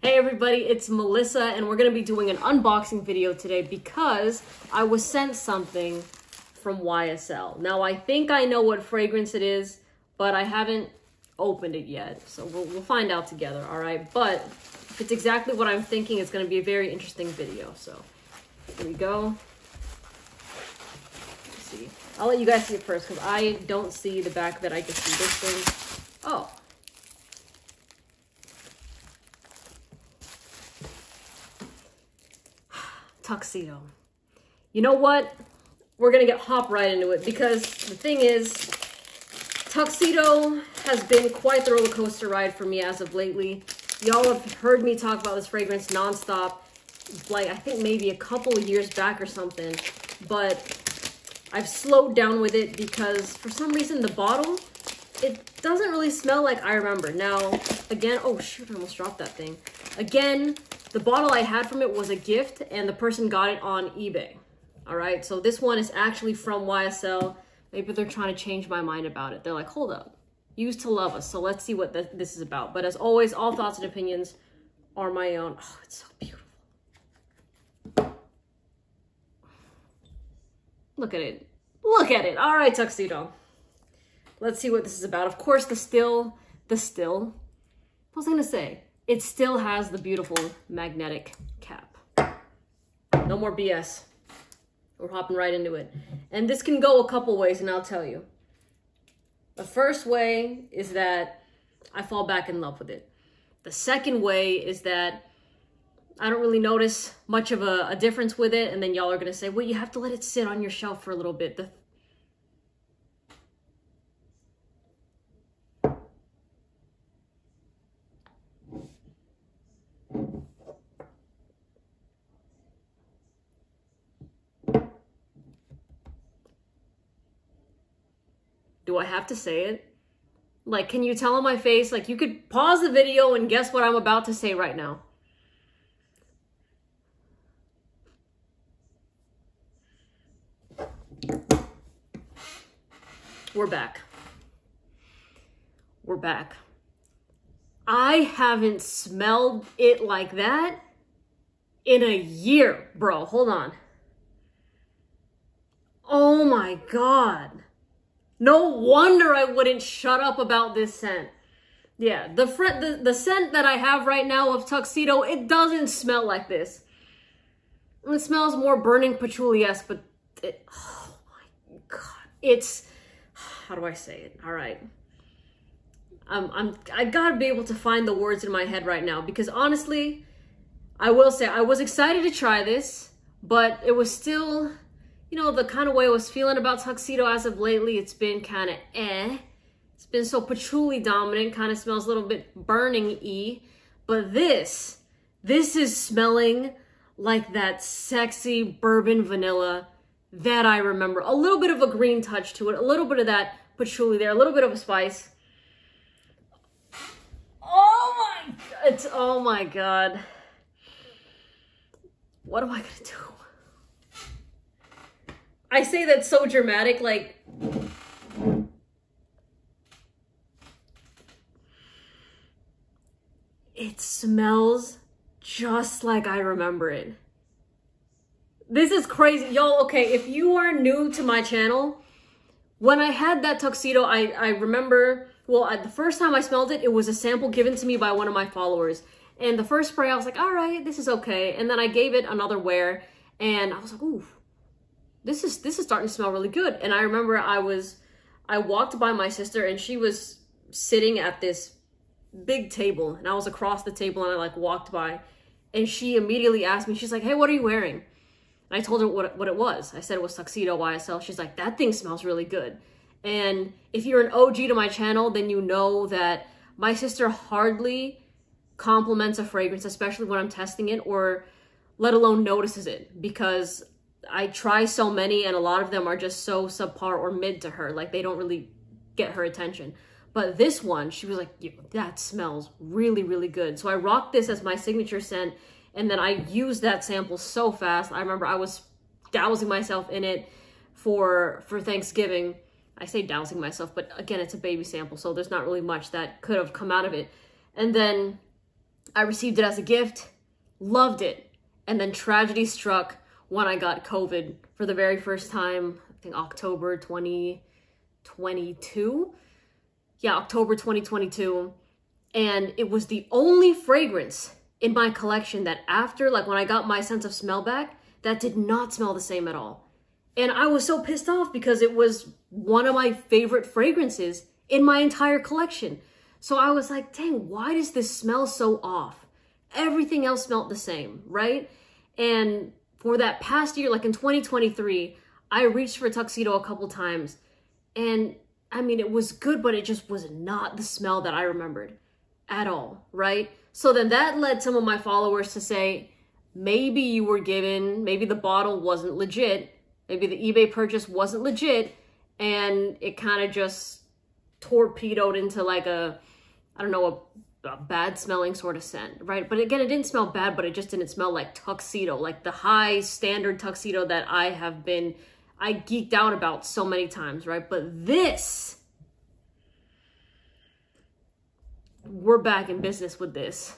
Hey everybody, it's Melissa and we're going to be doing an unboxing video today because I was sent something from YSL. Now I think I know what fragrance it is, but I haven't opened it yet. So we'll find out together, all right? But if it's exactly what I'm thinking, it's going to be a very interesting video. So here we go. Let's see. I'll let you guys see it first because I don't see the back of it. I can see this thing. Oh. Tuxedo. You know what? We're gonna hop right into it because the thing is, Tuxedo has been quite the roller coaster ride for me as of lately. Y'all have heard me talk about this fragrance nonstop, like I think maybe a couple of years back or something, but I've slowed down with it because for some reason the bottle, it doesn't really smell like I remember. Now, again, oh shoot, I almost dropped that thing. Again, the bottle I had from it was a gift and the person got it on eBay. All right, so this one is actually from YSL. Maybe they're trying to change my mind about it. They're like, hold up, used to love us. So let's see what this is about. But as always, all thoughts and opinions are my own. Oh, it's so beautiful. Look at it. Look at it. All right, Tuxedo. Let's see what this is about. Of course, the still, what was I gonna say? It still has the beautiful magnetic cap. No more BS. We're hopping right into it. And this can go a couple ways, and I'll tell you. The first way is that I fall back in love with it. The second way is that I don't really notice much of a difference with it, and then y'all are gonna say, well, you have to let it sit on your shelf for a little bit. Do I have to say it? Like, can you tell on my face? Like, you could pause the video and guess what I'm about to say right now. We're back. We're back. I haven't smelled it like that in a year, bro. Hold on. Oh my God. No wonder I wouldn't shut up about this scent. Yeah, the scent that I have right now of Tuxedo, it doesn't smell like this. It smells more burning patchouli-esque, but oh my God. It's, how do I say it? All right. I gotta be able to find the words in my head right now because honestly, I will say I was excited to try this, but it was still, you know, the kind of way I was feeling about Tuxedo as of lately, it's been kind of It's been so patchouli dominant, kind of smells a little bit burning-y. But this is smelling like that sexy bourbon vanilla that I remember. A little bit of a green touch to it, a little bit of that patchouli there, a little bit of a spice. Oh my God. What am I gonna do? I say that so dramatic, like, it smells just like I remember it. This is crazy. Y'all, okay, if you are new to my channel, when I had that Tuxedo, I remember, well, the first time I smelled it, it was a sample given to me by one of my followers. And the first spray, I was like, all right, this is okay. And then I gave it another wear, and I was like, ooh. This is starting to smell really good. And I remember I walked by my sister and she was sitting at this big table and I was across the table and I like walked by and she immediately asked me, she's like, hey, what are you wearing? And I told her what it was. I said it was Tuxedo YSL. She's like, that thing smells really good. And if you're an OG to my channel, then you know that my sister hardly compliments a fragrance, especially when I'm testing it or let alone notices it, because I try so many and a lot of them are just so subpar or mid to her. Like they don't really get her attention. But this one, she was like, yeah, that smells really, really good. So I rocked this as my signature scent. And then I used that sample so fast. I remember I was dousing myself in it for Thanksgiving. I say dousing myself, but again, it's a baby sample. So there's not really much that could have come out of it. And then I received it as a gift, loved it. And then tragedy struck when I got COVID for the very first time, I think October 2022. Yeah, October 2022. And it was the only fragrance in my collection that after, like when I got my sense of smell back, that did not smell the same at all. And I was so pissed off because it was one of my favorite fragrances in my entire collection. So I was like, dang, why does this smell so off? Everything else smelled the same, right? And for that past year, like in 2023, I reached for Tuxedo a couple times. And I mean, it was good, but it just was not the smell that I remembered at all, right? So then that led some of my followers to say, maybe you were given, maybe the bottle wasn't legit, maybe the eBay purchase wasn't legit, and it kind of just torpedoed into like a, I don't know, a bad smelling sort of scent, right? But again, it didn't smell bad, but it just didn't smell like Tuxedo, like the high standard Tuxedo that I geeked out about so many times, right? But this, we're back in business with this.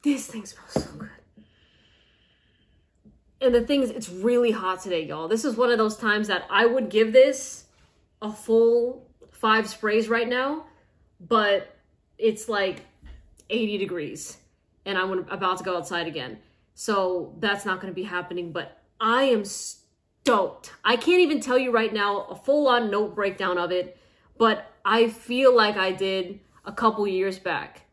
This thing smells so good. And the thing is, it's really hot today, y'all. This is one of those times that I would give this a full 5 sprays right now, but it's like 80 degrees and I'm about to go outside again. So that's not going to be happening, but I am stoked. I can't even tell you right now a full-on note breakdown of it, but I feel like I did a couple years back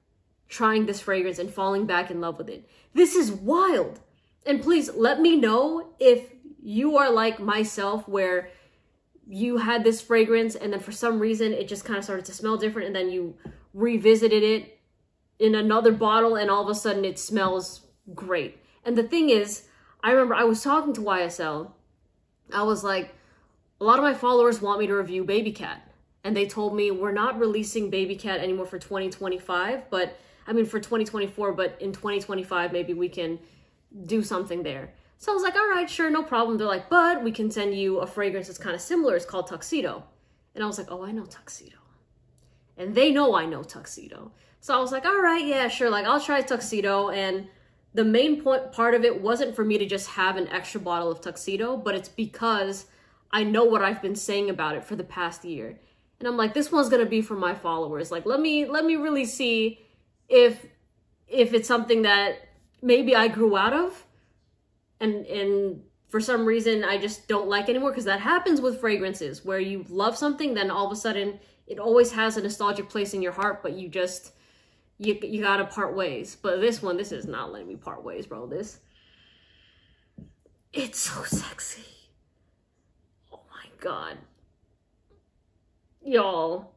trying this fragrance and falling back in love with it. This is wild. And please let me know if you are like myself, where you had this fragrance and then for some reason it just kind of started to smell different, and then you revisited it in another bottle and all of a sudden it smells great. And the thing is, I remember I was talking to YSL. I was like, a lot of my followers want me to review Baby Cat. And they told me, we're not releasing Baby Cat anymore for 2025, but I mean for 2024, but in 2025, maybe we can do something there. So I was like, all right, sure, no problem. They're like, but we can send you a fragrance that's kind of similar. It's called Tuxedo. And I was like, oh, I know Tuxedo. And they know I know Tuxedo. So I was like, all right, yeah, sure. Like, I'll try Tuxedo. And the main part of it wasn't for me to just have an extra bottle of Tuxedo, but it's because I know what I've been saying about it for the past year. And I'm like, this one's going to be for my followers. Like, let me really see if it's something that maybe I grew out of and for some reason I just don't like anymore, because that happens with fragrances where you love something, then all of a sudden it always has a nostalgic place in your heart, but you gotta part ways. But this one, this is not letting me part ways, bro. It's so sexy. Oh my God. Y'all,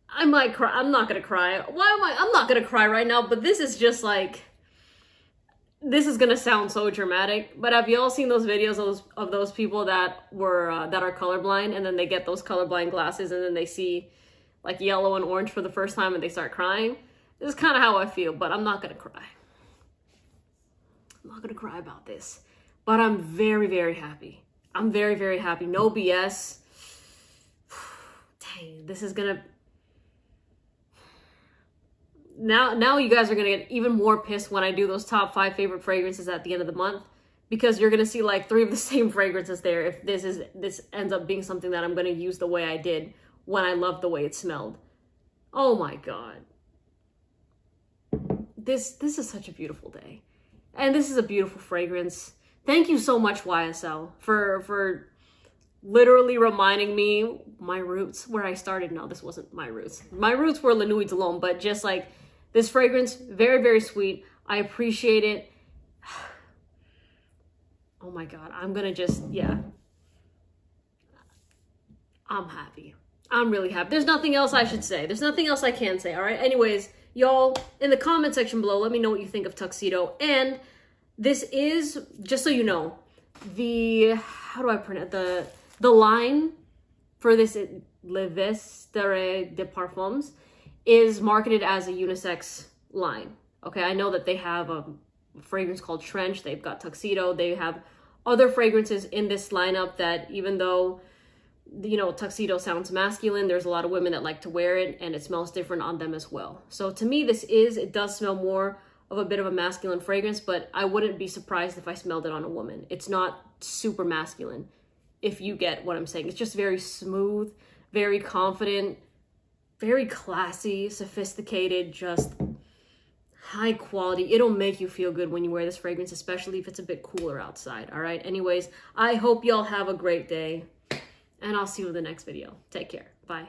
I might cry. I'm not gonna cry. I'm not gonna cry right now, but this is just like, this is gonna sound so dramatic, but have you all seen those videos of those people that are colorblind, and then they get those colorblind glasses and then they see like yellow and orange for the first time and they start crying? This is kind of how I feel, but I'm not gonna cry. I'm not gonna cry about this, but I'm very, very happy. I'm very, very happy. No BS. Dang, this is gonna... Now you guys are going to get even more pissed when I do those top 5 favorite fragrances at the end of the month, because you're going to see like 3 of the same fragrances there if this ends up being something that I'm going to use the way I did when I loved the way it smelled. Oh my God. This is such a beautiful day. And this is a beautiful fragrance. Thank you so much, YSL, for literally reminding me my roots, where I started. No, this wasn't my roots. My roots were La Nuit de l'Homme, but just like this fragrance, very, very sweet. I appreciate it. Oh my God, I'm gonna just, yeah. I'm happy. I'm really happy. There's nothing else I should say. There's nothing else I can say, all right? Anyways, y'all, in the comment section below, let me know what you think of Tuxedo. And this is, just so you know, how do I pronounce the line for this Le Vestiaire de Parfums is marketed as a unisex line. Okay, I know that they have a fragrance called Trench. They've got Tuxedo. They have other fragrances in this lineup that, even though you know, tuxedo sounds masculine. There's a lot of women that like to wear it, and it smells different on them as well. So to me, it does smell more of a bit of a masculine fragrance, but I wouldn't be surprised if I smelled it on a woman. It's not super masculine, if you get what I'm saying. It's just very smooth, very confident, very classy, sophisticated, just high quality. It'll make you feel good when you wear this fragrance, especially if it's a bit cooler outside. All right. Anyways, I hope y'all have a great day, and I'll see you in the next video. Take care.